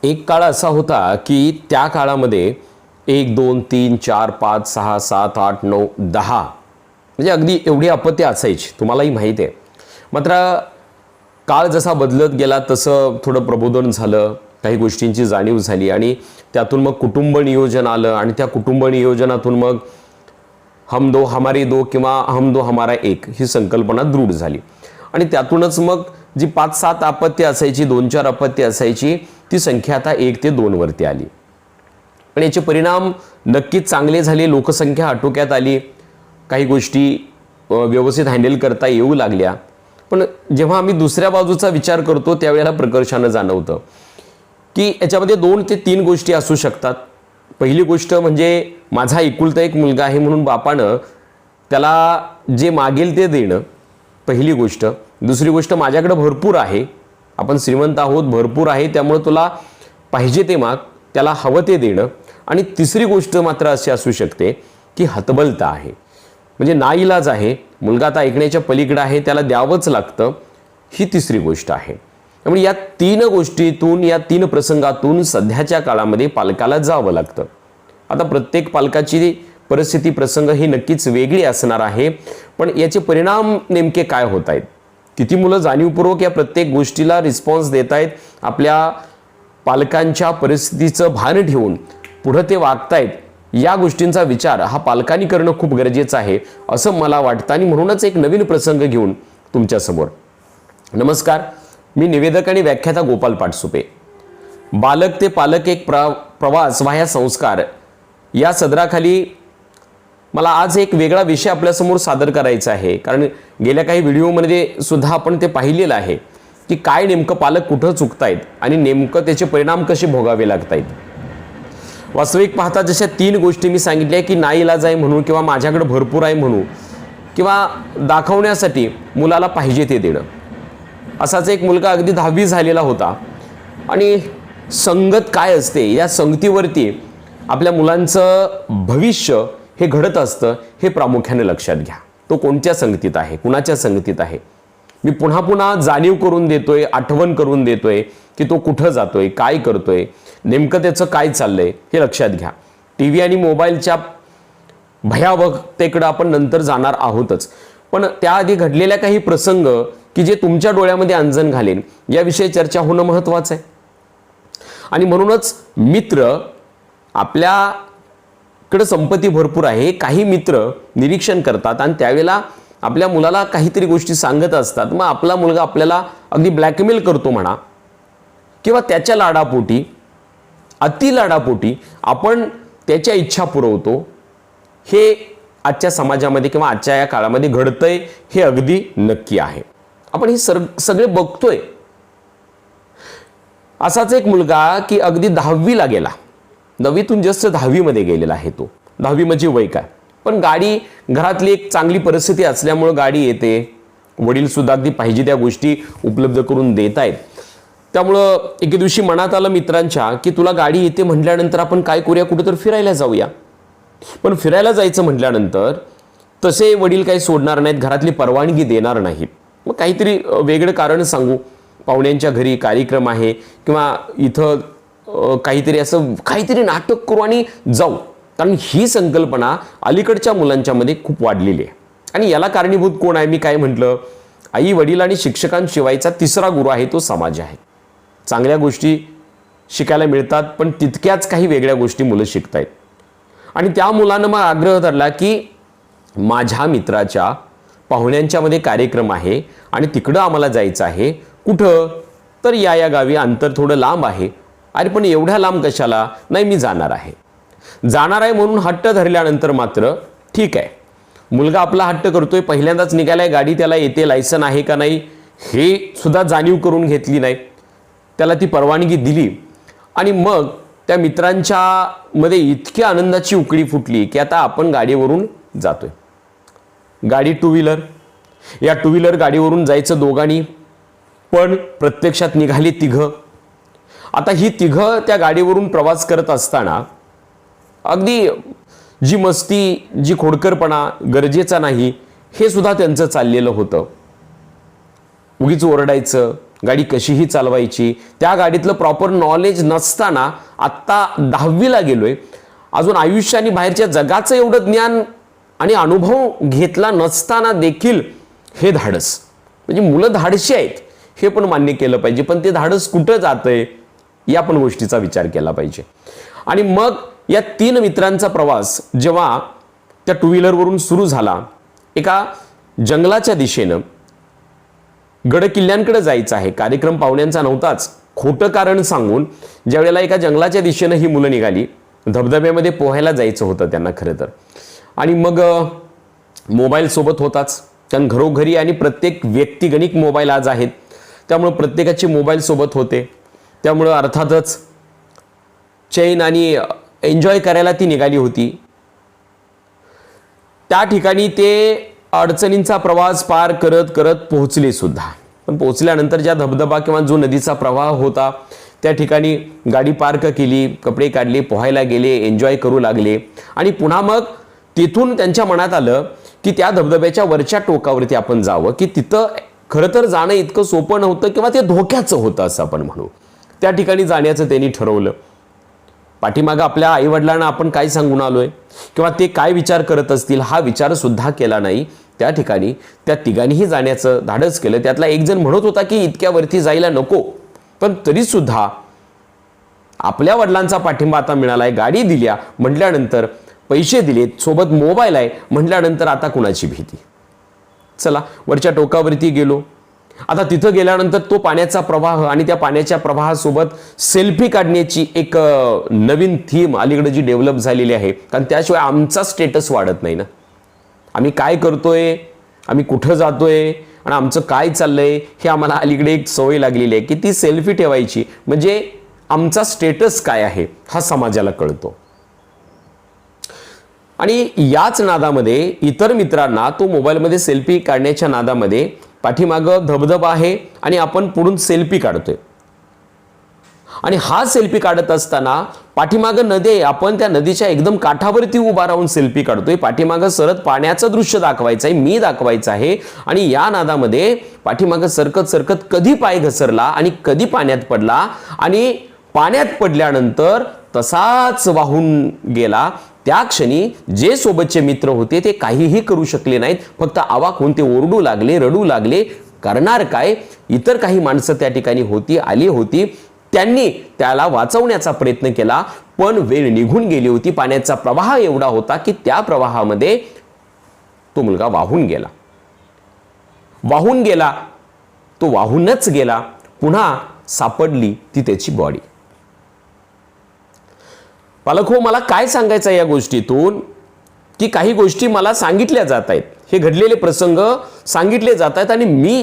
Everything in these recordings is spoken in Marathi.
एक काळ असा होता की त्या काळामध्ये 1 2 3 4 5 6 7 8 9 10 म्हणजे अगदी एवढी अपत्य असायची, तुम्हालाही माहीत आहे. मात्र काळ जसा बदलत गेला तसं थोडं प्रबोधन झालं, काही गोष्टींची जाणीव झाली आणि त्यातून मग कुटुंब नियोजन आलं आणि त्या कुटुंब नियोजनातून मग हम दो हमारे दो किंवा हम दो हमारा एक ही संकल्पना दृढ झाली. आणि त्यातूनच मग जी 5-7 अपत्य असायची, 2-4 अपत्य असायची, ती संख्या आता 1 ते 2 वरती आली. पण याचे परिणाम नक्कीच चांगले झाले. लोकसंख्या आटोक्यात आली, काही गोष्टी व्यवस्थित हँडल करता येऊ लागल्या. पण जेव्हा आम्ही दुसऱ्या बाजूचा विचार करतो त्यावेळेला प्रकर्षानं जाणवतं की याच्यामध्ये 2 ते 3 गोष्टी असू शकतात. पहिली गोष्ट म्हणजे माझा एकुलता एक मुलगा आहे म्हणून बापानं त्याला जे मागेल ते देणं, पहिली गोष्ट. दुसरी गोष्ट, माझ्याकडे भरपूर आहे, आपण श्रीमंत आहोत, भरपूर आहे, त्यामुळे तुला पाहिजे ते माग, त्याला हवं ते देणं. आणि तिसरी गोष्ट मात्र अशी असू शकते की हतबलता आहे, म्हणजे नाईलाज आहे, मुलगा आता ऐकण्याच्या पलीकडे आहे, त्याला द्यावंच लागतं, ही तिसरी गोष्ट आहे. त्यामुळे या 3 गोष्टीतून, या 3 प्रसंगातून सध्याच्या काळामध्ये पालकाला जावं लागतं. आता प्रत्येक पालकाची परिस्थिती, प्रसंग ही नक्कीच वेगळी असणार आहे. पण याचे परिणाम नेमके काय होत आहेत, किती मुलं जाणीवपूर्वक या प्रत्येक गोष्टीला रिस्पॉन्स देत आहेत, आपल्या पालकांच्या परिस्थितीचं भान ठेवून पुढं ते वागतायत, या गोष्टींचा विचार हा पालकांनी करणं खूप गरजेचं आहे असं मला वाटतं. आणि म्हणूनच एक नवीन प्रसंग घेऊन तुमच्यासमोर. नमस्कार, मी निवेदक आणि व्याख्याता गोपाल पाटसुपे. बालक ते पालक एक प्रवास वाया संस्कार या सदराखाली मला आज एक वेगळा विषय आपल्यासमोर सादर करायचा आहे. कारण गेल्या काही व्हिडिओमध्ये सुद्धा आपण ते पाहिलेलं आहे की काय नेमकं पालक कुठं चुकतायत आणि नेमकं त्याचे परिणाम कसे भोगावे लागतायत. वास्तविक पाहता जशा 3 गोष्टी मी सांगितल्या की नाईलाज आहे म्हणून, किंवा माझ्याकडे भरपूर आहे म्हणून, किंवा दाखवण्यासाठी मुलाला पाहिजे ते देणं. असाच एक मुलगा अगदी 10वी झालेला होता आणि संगत काय असते, या संगतीवरती आपल्या मुलांचं भविष्य हे घडत असतं, हे प्रामुख्याने लक्षात घ्या. तो कोणत्या संगतीत आहे, कुणाच्या संगतीत आहे. मी पुन्हा पुन्हा जाणीव करून देतोय, आठवण करून देतोय की तो कुठं जातोय, काय करतोय, नेमकं त्याचं काय चाललंय हे लक्षात घ्या. TV आणि मोबाईलच्या भयावहतेकडे आपण नंतर जाणार आहोतच, पण त्याआधी घडलेल्या काही प्रसंग की जे तुमच्या डोळ्यामध्ये अंजन घालेन याविषयी चर्चा होणं महत्त्वाचं आहे. आणि म्हणूनच मित्र, आपल्याकडे संपत्ती भरपूर आहे, काही मित्र निरीक्षण करतात आणि त्यावेळेला आपल्या मुलाला काहीतरी गोष्टी सांगत असतात. मग आपला मुलगा आपल्याला अगदी ब्लॅकमेल करतो म्हणा, किंवा त्याच्या लाडापोटी, अति लाडापोटी आपण त्याच्या इच्छा पुरवतो. हे आजच्या समाजामध्ये किंवा आजच्या या काळामध्ये घडतंय, हे अगदी नक्की आहे. आपण हे सगळे बघतोय. असाच एक मुलगा की अगदी 10वीला गेला, 9वीतून जस्ट 10वीमध्ये गेलेला आहे. तो 10वी म्हणजे वय काय, पण गाडी, घरातली एक चांगली परिस्थिती असल्यामुळे गाडी येते, वडील सुद्धा अगदी पाहिजे त्या गोष्टी उपलब्ध करून देत आहेत. त्यामुळं एके दिवशी मनात आलं मित्रांच्या की तुला गाडी येते म्हटल्यानंतर आपण काय करूया, कुठं तर फिरायला जाऊया. पण फिरायला जायचं म्हटल्यानंतर तसे वडील काही सोडणार नाहीत, घरातली परवानगी देणार नाहीत. मग काहीतरी वेगळं कारण सांगू, पाहुण्यांच्या घरी कार्यक्रम आहे किंवा इथं काहीतरी असं काहीतरी नाटक करू आणि जाऊ. कारण ही संकल्पना अलीकडच्या मुलांच्या मध्ये खूप वाढलेली आहे. आणि याला कारणीभूत कोण आहे, मी काय म्हटलं, आई वडील आणि शिक्षकांशिवायचा तिसरा गुरु आहे तो समाज आहे. चांगल्या गोष्टी शिकायला मिळतात, पण तितक्याच काही वेगळ्या गोष्टी मुलं शिकतायत. आणि त्या मुलानं मग आग्रह धरला की माझ्या मित्राच्या पाहुण्यांच्या मध्ये कार्यक्रम आहे आणि तिकडं आम्हाला जायचं आहे. कुठं तर या गावी, अंतर थोडं लांब आहे. अरे पण एवढ्या लांब कशाला, नाही मी जाणार आहे. जाणार आहे म्हणून हट्ट धरल्यानंतर मात्र ठीक आहे, मुलगा आपला हट्ट करतोय, पहिल्यांदाच निघालाय, गाडी त्याला येते, लायसन आहे का नाही हे सुद्धा जाणीव करून घेतली नाही, त्याला ती परवानगी दिली. आणि मग त्या मित्रांच्या मध्ये इतकी आनंदाची उकळी फुटली की आता आपण गाडीवरून जातोय. गाडी 2 व्हीलर, या 2 व्हीलर गाडीवरून जायचं दोघांनी, पण प्रत्यक्षात निघाली 3. आता ही 3 त्या गाडीवरून प्रवास करत असताना अगदी जी मस्ती, जी खोडकरपणा गरजेचा नाही हे सुद्धा त्यांचं चाललेलं होतं. उगीच ओरडायचं, गाडी कशीही चालवायची, त्या गाडीतलं प्रॉपर नॉलेज नसताना आत्ता 10वीला गेलोय, अजून आयुष्य आणि बाहेरच्या जगाचं एवढं ज्ञान आणि अनुभव घेतला नसताना देखील हे धाडस, म्हणजे मुलं धाडशी आहेत हे पण मान्य केलं पाहिजे. पण ते धाडस कुठं जातंय या पण गोष्टीचा विचार केला पाहिजे. आणि मग या 3 मित्रांचा प्रवास जेव्हा त्या टू व्हीलरवरून सुरू झाला, एका जंगलाच्या दिशेनं गड किल्ल्यांकडे जायचं आहे, कार्यक्रम पाहुण्यांचा नव्हताच, खोटं कारण सांगून ज्या वेळेला एका जंगलाच्या दिशेनं ही मुलं निघाली, धबधब्यामध्ये पोहायला जायचं होतं त्यांना खरं तर. आणि मग मोबाईल सोबत होताच, कारण घरोघरी आणि प्रत्येक व्यक्तिगणिक मोबाईल आज आहेत, त्यामुळं प्रत्येकाचे मोबाईल सोबत होते. त्यामुळं अर्थातच चैन आणि एन्जॉय करायला ती निघाली होती. त्या ठिकाणी ते अडचणींचा प्रवास पार करत करत पोहोचले सुद्धा. पण पोहोचल्यानंतर ज्या धबधबा किंवा जो नदीचा प्रवाह होता त्या ठिकाणी गाडी पार्क केली, कपडे काढले, पोहायला गेले, एन्जॉय करू लागले. आणि पुन्हा मग तिथून त्यांच्या मनात आलं की त्या धबधब्याच्या वरच्या टोकावरती आपण जावं, की तिथं खरं तर जाणं इतकं सोपं नव्हतं किंवा ते धोक्याचं होतं असं आपण म्हणू. त्या ठिकाणी जाण्याचं त्यांनी ठरवलं. पाठीमागं आपल्या आईवडिलांना आपण काय सांगून आलोय किंवा ते काय विचार करत असतील हा विचार सुद्धा केला नाही. त्या ठिकाणी त्या तिघांनीही जाण्याचं धाडस केलं. त्यातला एक जण म्हणत होता की इतक्यावरती जायला नको, पण तरी सुद्धा आपल्या वडिलांचा पाठिंबा आता मिळालाय, गाडी दिल्या म्हटल्यानंतर, पैसे दिलेत, सोबत मोबाईल आहे म्हटल्यानंतर आता कुणाची भीती. चला वरच्या टोकावरती गेलो. आता तिथं गेल्यानंतर तो पाण्याचा प्रवाह आणि त्या पाण्याच्या प्रवाहासोबत सेल्फी काढण्याची एक नवीन थीम अलीकडे जी डेव्हलप झालेली आहे, कारण त्याशिवाय आमचा स्टेटस वाढत नाही ना. आम्ही काय करतोय, आम्ही कुठं जातोय आणि आमचं काय चाललंय हे आम्हाला अलीकडे एक सवय लागलेली आहे की ती सेल्फी ठेवायची, म्हणजे आमचा स्टेटस काय आहे हा समाजाला कळतो. आणि याच नादामध्ये इतर मित्रांना तो मोबाईलमध्ये सेल्फी काढण्याच्या नादामध्ये पाठीमागं धबधबा आहे आणि आपण पुढून सेल्फी काढतोय. आणि हा सेल्फी काढत असताना पाठीमागं नदी आहे, आपण त्या नदीच्या एकदम काठावरती उभा राहून सेल्फी काढतोय. पाठीमागं सरत पाण्याचं दृश्य दाखवायचं आहे, मी दाखवायचं आहे. आणि या नादामध्ये पाठीमागं सरकत सरकत कधी पाय घसरला आणि कधी पाण्यात पडला आणि पाण्यात पडल्यानंतर तसाच वाहून गेला. त्या क्षणी जे सोबतचे मित्र होते ते काहीही करू शकले नाहीत, फक्त अवाक होऊन ते ओरडू लागले, रडू लागले. करणार काय? इतर काही माणसं त्या ठिकाणी होती, आली होती, त्यांनी त्याला वाचवण्याचा प्रयत्न केला, पण वेळ निघून गेली होती. पाण्याचा प्रवाह एवढा होता की त्या प्रवाहामध्ये तो मुलगा वाहून गेला. वाहून गेला, तो वाहूनच गेला. पुन्हा सापडली ती त्याची बॉडी. पालक हो, मला काय सांगायचं या गोष्टीतून की काही गोष्टी मला सांगितल्या जात आहेत, हे घडलेले प्रसंग सांगितले जात आहेत आणि मी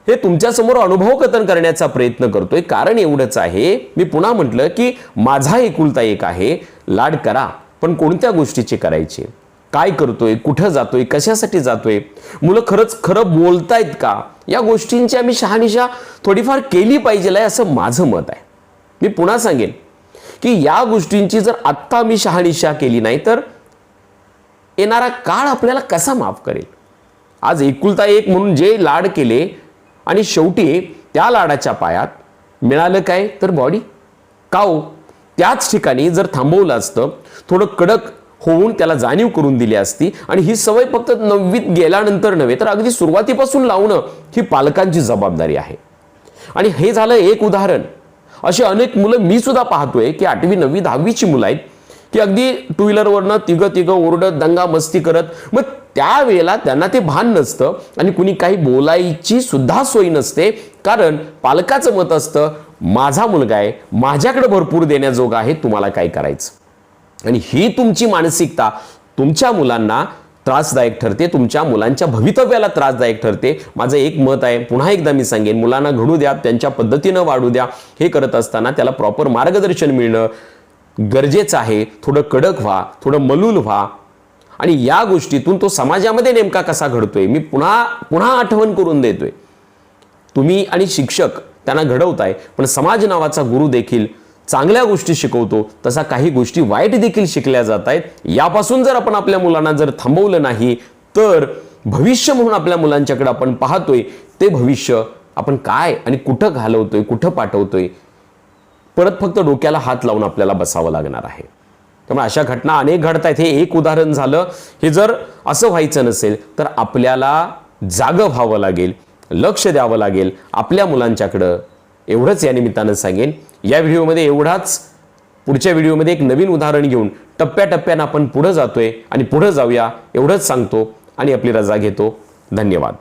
हे तुमच्यासमोर अनुभव कथन करण्याचा प्रयत्न करतोय. कारण एवढंच आहे, मी पुन्हा म्हटलं की माझा एकुलता एक आहे, लाड करा, पण कोणत्या गोष्टीचे करायचे, काय करतोय, कुठं जातोय, कशासाठी जातोय, मुलं खरंच खरं बोलतायत का, या गोष्टींची आम्ही शहानिशा थोडीफार केली पाहिजे असं माझं मत आहे. मी पुन्हा सांगेन की या गोष्टींची जर आत्ता मी शहानिशा केली नाही तर येणारा काळ आपल्याला कसा माफ करेल. आज एकुलता एक म्हणून जे लाड केले आणि शेवटी त्या लाडाच्या पायात मिळालं काय तर बॉडी. का हो? त्याच ठिकाणी जर थांबवलं असतं, थोडं कडक होऊन त्याला जाणीव करून दिली असती आणि ही सवय फक्त 9वीत गेल्यानंतर नव्हे तर अगदी सुरुवातीपासून लावणं ही पालकांची जबाबदारी आहे. आणि हे झालं एक उदाहरण. अशी अनेक मुलं मी सुद्धा पाहतोय की 8वी 9वी 10वीची मुलं आहेत की अगदी टू व्हीलरवरनं तिघं ओरडत दंगा मस्ती करत, मग त्यावेळेला त्यांना ते भान नसतं आणि कुणी काही बोलायची सुद्धा सोय नसते. कारण पालकाचं मत असतं माझा मुलगा आहे, माझ्याकडे भरपूर देण्याजोगा आहे, तुम्हाला काय करायचं. आणि ही तुमची मानसिकता तुमच्या मुलांना त्रासदायक ठरते, तुमच्या मुलांच्या भवितव्याला त्रासदायक ठरते. माझं एक मत आहे, पुन्हा एकदा मी सांगेन, मुलांना घडू द्या, त्यांच्या पद्धतीनं वाढू द्या. हे करत असताना त्याला प्रॉपर मार्गदर्शन मिळणं गरजेचं आहे. थोडं कडक व्हा, थोडं मलूल व्हा आणि या गोष्टीतून तो समाजामध्ये नेमका कसा घडतोय मी पुन्हा आठवण करून देतोय. तुम्ही आणि शिक्षक त्यांना घडवताय, पण समाज नावाचा गुरु देखील चांगल्या गोष्टी शिकवतो, तसा काही गोष्टी वाईट देखील शिकल्या जात आहेत. यापासून जर आपण आपल्या मुलांना जर थांबवलं नाही तर भविष्य म्हणून आपल्या मुलांच्याकडे आपण पाहतोय ते भविष्य आपण काय आणि कुठं घालवतोय, कुठं पाठवतोय, परत फक्त डोक्याला हात लावून आपल्याला बसावं लागणार आहे. त्यामुळे अशा घटना अनेक घडत आहेत. हे एक उदाहरण झालं. हे जर असं व्हायचं नसेल तर आपल्याला जागं व्हावं लागेल, लक्ष द्यावं लागेल आपल्या मुलांच्याकडं. एवढंच या निमित्तानं सांगेन. या व्हिडिओमध्ये एवढाच. पुढच्या व्हिडिओमध्ये एक नवीन उदाहरण घेऊन टप्प्याटप्प्यानं आपण पुढे जातोय आणि पुढे जाऊया एवढंच सांगतो आणि आपली रजा घेतो. धन्यवाद.